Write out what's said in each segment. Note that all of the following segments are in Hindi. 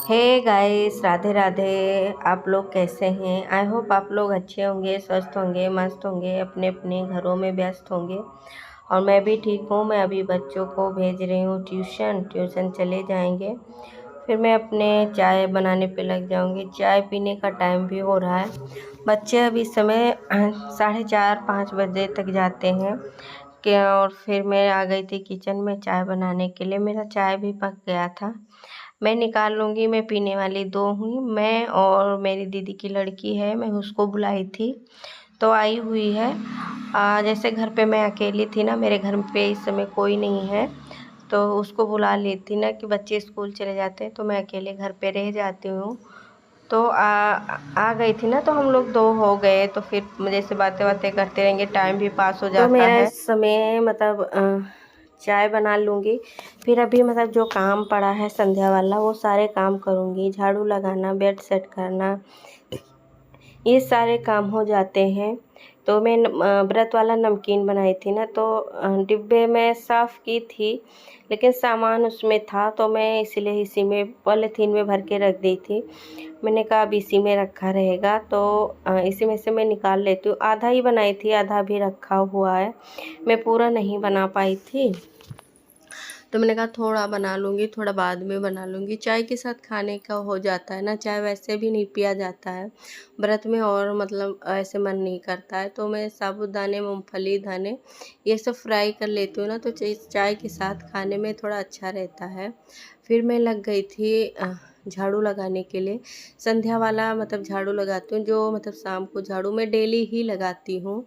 Hey guys, Radhe Radhe. आप लोग कैसे हैं? आई होप आप लोग अच्छे होंगे, स्वस्थ होंगे, मस्त होंगे, अपने अपने घरों में व्यस्त होंगे। और मैं भी ठीक हूँ। मैं अभी बच्चों को भेज रही हूँ ट्यूशन चले जाएंगे, फिर मैं अपने चाय बनाने पे लग जाऊँगी। चाय पीने का टाइम भी हो रहा है। बच्चे अभी इस समय 4:30-5 बजे तक जाते हैं क्या। और फिर मैं आ गई थी किचन में चाय बनाने के लिए। मेरा चाय भी पक गया था, मैं निकाल लूँगी। मैं पीने वाली दो हुई, मैं और मेरी दीदी की लड़की है, मैं उसको बुलाई थी तो आई हुई है। जैसे घर पे मैं अकेली थी ना, मेरे घर पे इस समय कोई नहीं है, तो उसको बुला लेती ना कि बच्चे स्कूल चले जाते हैं तो मैं अकेले घर पे रह जाती हूँ। तो आ गई थी ना, तो हम लोग दो हो गए, तो फिर जैसे बातें बातें करते रहेंगे, टाइम भी पास हो जाता है। तो मेरा इस समय मतलब चाय बना लूँगी, फिर अभी मतलब जो काम पड़ा है संध्या वाला वो सारे काम करूँगी। झाड़ू लगाना, बेड सेट करना, ये सारे काम हो जाते हैं। तो मैं व्रत वाला नमकीन बनाई थी ना, तो डिब्बे में साफ़ की थी, लेकिन सामान उसमें था तो मैं इसलिए इसी में पॉलीथीन में भर के रख दी थी। मैंने कहा अब इसी में रखा रहेगा, तो इसी में से मैं निकाल लेती हूँ। आधा ही बनाई थी, आधा भी रखा हुआ है, मैं पूरा नहीं बना पाई थी, तो मैंने कहा थोड़ा बना लूँगी, थोड़ा बाद में बना लूँगी। चाय के साथ खाने का हो जाता है ना, चाय वैसे भी नहीं पिया जाता है व्रत में, और मतलब ऐसे मन नहीं करता है, तो मैं साबूदाने, मूंगफली, दाने ये सब फ्राई कर लेती हूँ ना, तो चाय के साथ खाने में थोड़ा अच्छा रहता है। फिर मैं लग गई थी झाड़ू लगाने के लिए। संध्या वाला मतलब झाड़ू लगाती हूँ, जो मतलब शाम को झाड़ू मैं डेली ही लगाती हूँ।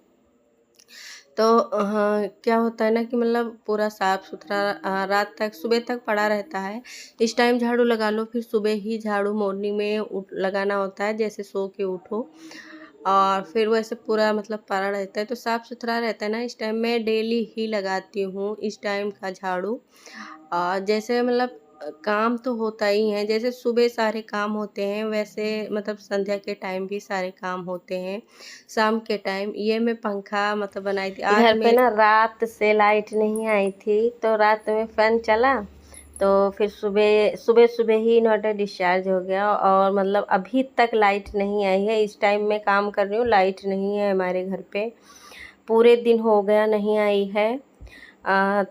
तो हाँ, क्या होता है ना कि मतलब पूरा साफ़ सुथरा रात तक, सुबह तक पड़ा रहता है। इस टाइम झाड़ू लगा लो, फिर सुबह ही झाड़ू मॉर्निंग में लगाना होता है, जैसे सो के उठो, और फिर वैसे पूरा मतलब पड़ा रहता है, तो साफ़ सुथरा रहता है ना। इस टाइम मैं डेली ही लगाती हूँ इस टाइम का झाड़ू। जैसे मतलब काम तो होता ही है, जैसे सुबह सारे काम होते हैं, वैसे मतलब संध्या के टाइम भी सारे काम होते हैं। शाम के टाइम ये मैं पंखा मतलब बनाई थी आज घर पे ना, रात से लाइट नहीं आई थी, तो रात में फ़ैन चला, तो फिर सुबह ही इन्वर्टर डिस्चार्ज हो गया, और मतलब अभी तक लाइट नहीं आई है। इस टाइम मैं काम कर रही हूँ, लाइट नहीं है हमारे घर पे, पूरे दिन हो गया नहीं आई है।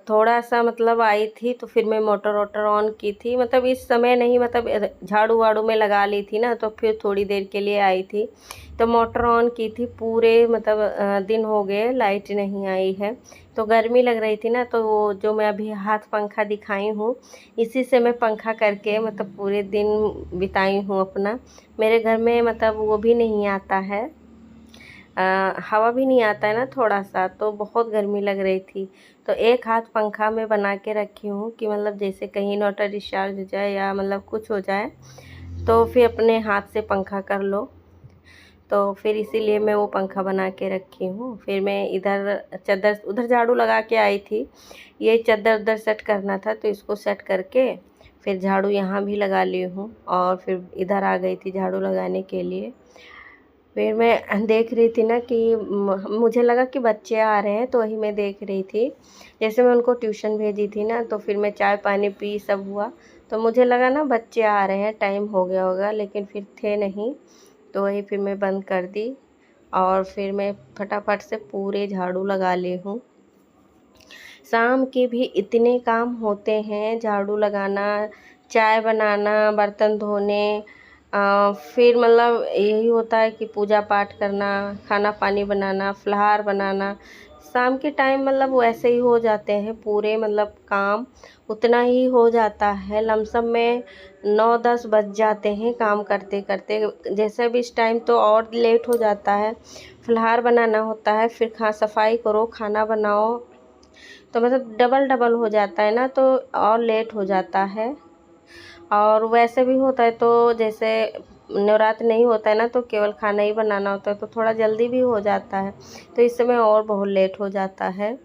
थोड़ा सा मतलब आई थी, तो फिर मैं मोटर वोटर ऑन की थी, मतलब इस समय नहीं, मतलब झाड़ू वाड़ू में लगा ली थी ना, तो फिर थोड़ी देर के लिए आई थी, तो मोटर ऑन की थी। पूरे मतलब दिन हो गए लाइट नहीं आई है, तो गर्मी लग रही थी ना, तो वो जो मैं अभी हाथ पंखा दिखाई हूँ, इसी से मैं पंखा करके मतलब पूरे दिन बिताई हूँ अपना। मेरे घर में मतलब वो भी नहीं आता है, हवा भी नहीं आता है ना थोड़ा सा, तो बहुत गर्मी लग रही थी, तो एक हाथ पंखा में बना के रखी हूँ कि मतलब जैसे कहीं इन्वर्टर डिस्चार्ज हो जाए या मतलब कुछ हो जाए, तो फिर अपने हाथ से पंखा कर लो, तो फिर इसीलिए मैं वो पंखा बना के रखी हूँ। फिर मैं इधर चादर, उधर झाड़ू लगा के आई थी, ये चादर उधर सेट करना था, तो इसको सेट करके फिर झाड़ू यहाँ भी लगा ली हूँ, और फिर इधर आ गई थी झाड़ू लगाने के लिए। फिर मैं देख रही थी ना कि मुझे लगा कि बच्चे आ रहे हैं, तो वही मैं देख रही थी। जैसे मैं उनको ट्यूशन भेजी थी ना, तो फिर मैं चाय पानी पी, सब हुआ, तो मुझे लगा ना बच्चे आ रहे हैं, टाइम हो गया होगा, लेकिन फिर थे नहीं, तो वही फिर मैं बंद कर दी, और फिर मैं फटाफट से पूरे झाड़ू लगा ली हूँ। शाम के भी इतने काम होते हैं, झाड़ू लगाना, चाय बनाना, बर्तन धोने, फिर मतलब यही होता है कि पूजा पाठ करना, खाना पानी बनाना, फलाहार बनाना। शाम के टाइम मतलब वैसे ही हो जाते हैं पूरे, मतलब काम उतना ही हो जाता है, लमसम में 9-10 बज जाते हैं काम करते करते। जैसे अब इस टाइम तो और लेट हो जाता है, फलाहार बनाना होता है, फिर सफाई करो, खाना बनाओ, तो मतलब डबल डबल हो जाता है ना, तो और लेट हो जाता है। और वैसे भी होता है तो जैसे नवरात्र नहीं होता है ना तो केवल खाना ही बनाना होता है तो थोड़ा जल्दी भी हो जाता है, तो इस समय और बहुत लेट हो जाता है।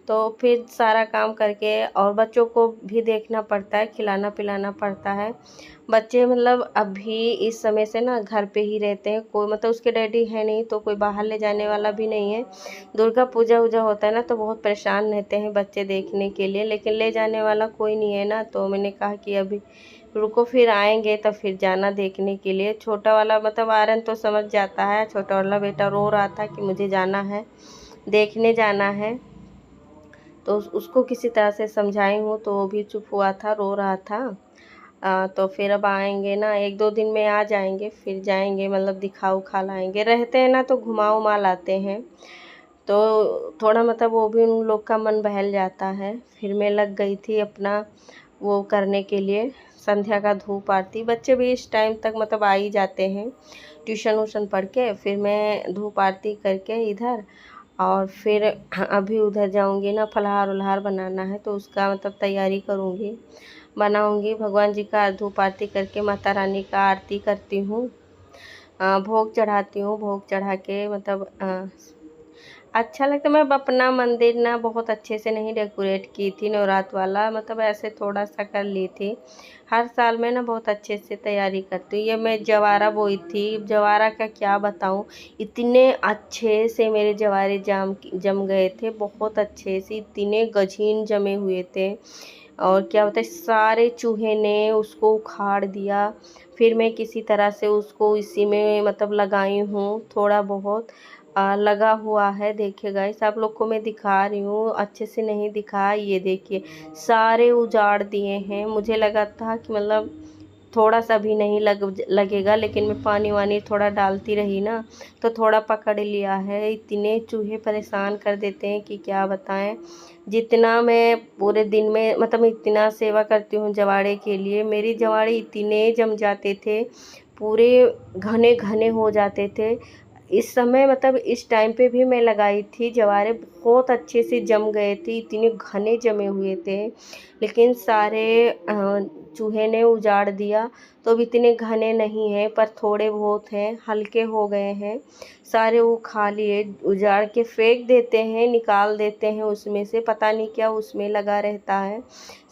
तो फिर सारा काम करके और बच्चों को भी देखना पड़ता है, खिलाना पिलाना पड़ता है। बच्चे मतलब अभी इस समय से ना घर पे ही रहते हैं, कोई मतलब उसके डैडी है नहीं तो कोई बाहर ले जाने वाला भी नहीं है। दुर्गा पूजा वूजा होता है ना तो बहुत परेशान रहते हैं बच्चे देखने के लिए, लेकिन ले जाने वाला कोई नहीं है ना, तो मैंने कहा कि अभी रुको, फिर आएंगे तब फिर जाना देखने के लिए। छोटा वाला मतलब आर्यन तो समझ जाता है, छोटा वाला बेटा रो रहा था कि मुझे जाना है, देखने जाना है। तो उसको किसी तरह से समझाई हूँ तो वो भी चुप हुआ था, रो रहा था। तो फिर अब आएंगे ना, 1-2 दिन में आ जाएंगे, फिर जाएंगे मतलब दिखा उखा लाएंगे। रहते हैं ना तो घुमा उमा लाते हैं, तो थोड़ा मतलब वो भी उन लोग का मन बहल जाता है। फिर मैं लग गई थी अपना वो करने के लिए, संध्या का धूप आरती। बच्चे भी इस टाइम तक मतलब आ ही जाते हैं ट्यूशन व्यूशन पढ़ के। फिर मैं धूप आरती करके इधर, और फिर अभी उधर जाऊंगी ना, फलाहार उल्हार बनाना है तो उसका मतलब तैयारी करूंगी, बनाऊंगी। भगवान जी का धूप आरती करके माता रानी का आरती करती हूँ, भोग चढ़ाती हूँ। भोग चढ़ा के मतलब अच्छा लगता है। मैं अपना मंदिर ना बहुत अच्छे से नहीं डेकोरेट की थी नवरात्र वाला, मतलब ऐसे थोड़ा सा कर ली थी। हर साल मैं ना बहुत अच्छे से तैयारी करती हूँ। ये मैं जवारा बोई थी, जवारा का क्या बताऊँ, इतने अच्छे से मेरे जवारे जम गए थे, बहुत अच्छे से, इतने गझीन जमे हुए थे। और क्या होता है, सारे चूहे ने उसको उखाड़ दिया। फिर मैं किसी तरह से उसको इसी में मतलब लगाई हूँ, थोड़ा बहुत लगा हुआ है। देखिए गाइस, आप लोग को मैं दिखा रही हूँ, अच्छे से नहीं दिखा, ये देखिए सारे उजाड़ दिए हैं। मुझे लगा था कि मतलब थोड़ा सा भी नहीं लगेगा, लेकिन मैं पानी वानी थोड़ा डालती रही ना तो थोड़ा पकड़ लिया है। इतने चूहे परेशान कर देते हैं कि क्या बताएं। जितना मैं पूरे दिन में मतलब इतना सेवा करती हूँ जवाड़े के लिए, मेरी जवाड़े इतने जम जाते थे, पूरे घने घने हो जाते थे। इस समय मतलब इस टाइम पे भी मैं लगाई थी, जवारे बहुत अच्छे से जम गए थे, इतने घने जमे हुए थे, लेकिन सारे चूहे ने उजाड़ दिया। तो अब इतने घने नहीं हैं पर थोड़े बहुत हैं, हल्के हो गए हैं। सारे वो खा लिए, उजाड़ के फेंक देते हैं, निकाल देते हैं उसमें से, पता नहीं क्या उसमें लगा रहता है,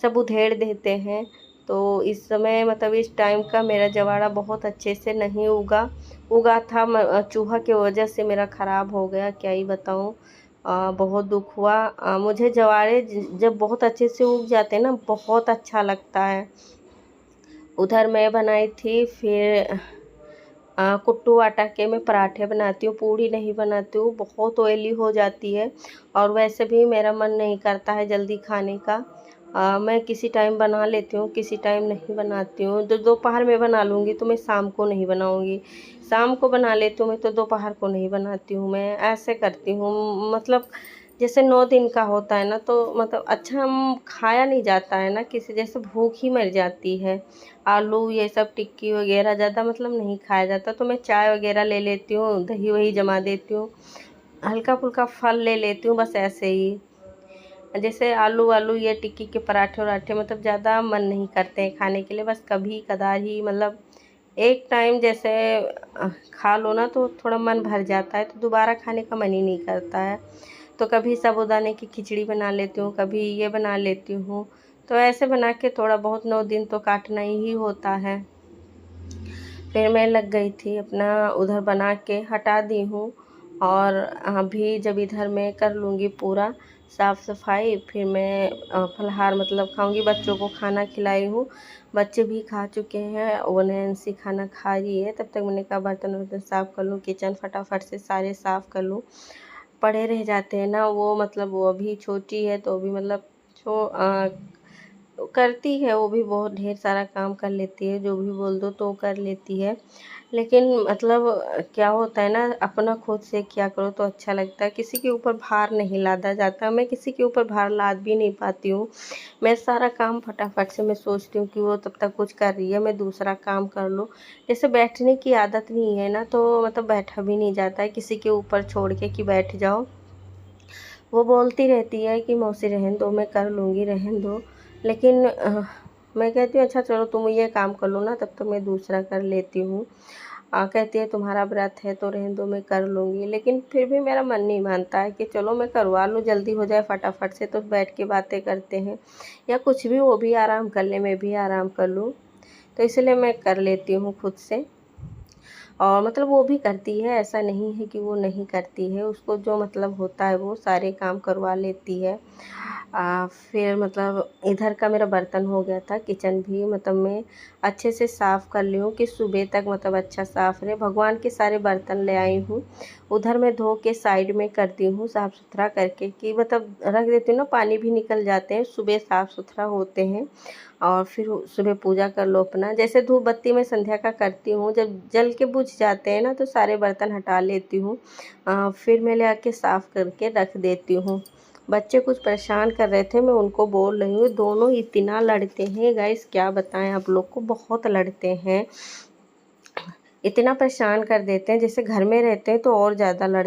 सब उधेड़ देते हैं। तो इस समय मतलब इस टाइम का मेरा जवाड़ा बहुत अच्छे से नहीं उगा था, चूहा की वजह से मेरा ख़राब हो गया, क्या ही बताऊँ। बहुत दुख हुआ। मुझे जवारे जब बहुत अच्छे से उग जाते हैं ना, बहुत अच्छा लगता है। उधर मैं बनाई थी फिर कुट्टू आटा के मैं पराठे बनाती हूँ, पूड़ी नहीं बनाती हूँ, बहुत ऑयली हो जाती है और वैसे भी मेरा मन नहीं करता है जल्दी खाने का। मैं किसी टाइम बना लेती हूँ, किसी टाइम नहीं बनाती हूँ। दोपहर में बना लूँगी तो मैं शाम को नहीं बनाऊँगी, शाम को बना लेती हूँ मैं तो दोपहर को नहीं बनाती हूँ, मैं ऐसे करती हूँ। मतलब जैसे 9 दिन का होता है ना तो मतलब अच्छा हम खाया नहीं जाता है ना, किसी जैसे भूख ही मर जाती है। आलू ये सब टिक्की वगैरह ज़्यादा मतलब नहीं खाया जाता, तो मैं चाय वगैरह ले लेती हूँ, दही वही जमा देती हूँ, हल्का फुल्का फल ले लेती हूँ, बस ऐसे ही। जैसे आलू वालू ये टिक्की के पराठे वराठे मतलब ज़्यादा मन नहीं करते हैं खाने के लिए, बस कभी कदार ही मतलब एक टाइम जैसे खा लो ना तो थोड़ा मन भर जाता है, तो दोबारा खाने का मन ही नहीं करता है। तो कभी साबूदाने की खिचड़ी बना लेती हूँ, कभी ये बना लेती हूँ, तो ऐसे बना के थोड़ा बहुत 9 दिन तो काटना ही होता है। फिर मैं लग गई थी अपना उधर बना के हटा दी हूँ, और अभी जब इधर मैं कर लूँगी पूरा साफ़ सफाई, फिर मैं फलाहार मतलब खाऊँगी, बच्चों को खाना खिलाई हूँ, बच्चे भी खा चुके हैं, वो नैन्सी खाना खा रही है। तब तक मैंने कहा बर्तन वर्तन साफ़ कर लूँ, किचन फटाफट से सारे साफ़ कर लूँ, पड़े रह जाते हैं ना वो, मतलब वो अभी छोटी है तो अभी मतलब करती है, वो भी बहुत ढेर सारा काम कर लेती है, जो भी बोल दो तो कर लेती है। लेकिन मतलब क्या होता है ना, अपना खुद से किया करो तो अच्छा लगता है, किसी के ऊपर भार नहीं लादा जाता। मैं किसी के ऊपर भार लाद भी नहीं पाती हूँ, मैं सारा काम फटाफट से मैं सोचती हूँ कि वो तब तक कुछ कर रही है, मैं दूसरा काम कर लूँ। जैसे बैठने की आदत नहीं है ना तो मतलब बैठा भी नहीं जाता है किसी के ऊपर छोड़ के कि बैठ जाओ। वो बोलती रहती है कि मौसी रहने दो, मैं कर लूँगी, रहने दो, लेकिन मैं कहती हूँ अच्छा चलो तुम ये काम कर लो ना, तब तो मैं दूसरा कर लेती हूँ। कहती है तुम्हारा व्रत है तो रहने दो, मैं कर लूँगी। लेकिन फिर भी मेरा मन नहीं मानता है कि चलो मैं करवा लूँ, जल्दी हो जाए फटाफट से, तो बैठ के बातें करते हैं या कुछ भी, वो भी आराम कर ले मैं भी आराम कर लूँ, तो इसलिए मैं कर लेती हूँ खुद से। और मतलब वो भी करती है, ऐसा नहीं है कि वो नहीं करती है, उसको जो मतलब होता है वो सारे काम करवा लेती है। फिर मतलब इधर का मेरा बर्तन हो गया था, किचन भी मतलब मैं अच्छे से साफ़ कर ली हूँ कि सुबह तक मतलब अच्छा साफ़ रहे। भगवान के सारे बर्तन ले आई हूँ, उधर मैं धो के साइड में करती हूँ साफ़ सुथरा करके, कि मतलब रख देती हूँ ना, पानी भी निकल जाते हैं, सुबह साफ़ सुथरा होते हैं। और फिर सुबह पूजा कर लो अपना, जैसे धूप बत्ती मैं संध्या का करती हूँ, जब जल के बुझ जाते हैं ना तो सारे बर्तन हटा लेती हूँ। फिर मैं ले आके साफ़ करके रख देती हूँ। बच्चे कुछ परेशान कर रहे थे, मैं उनको बोल रही हूँ, दोनों इतना लड़ते हैं गाइस, क्या बताएं आप लोग को, बहुत लड़ते हैं, इतना परेशान कर देते हैं, जैसे घर में रहते हैं तो और ज़्यादा लड़ते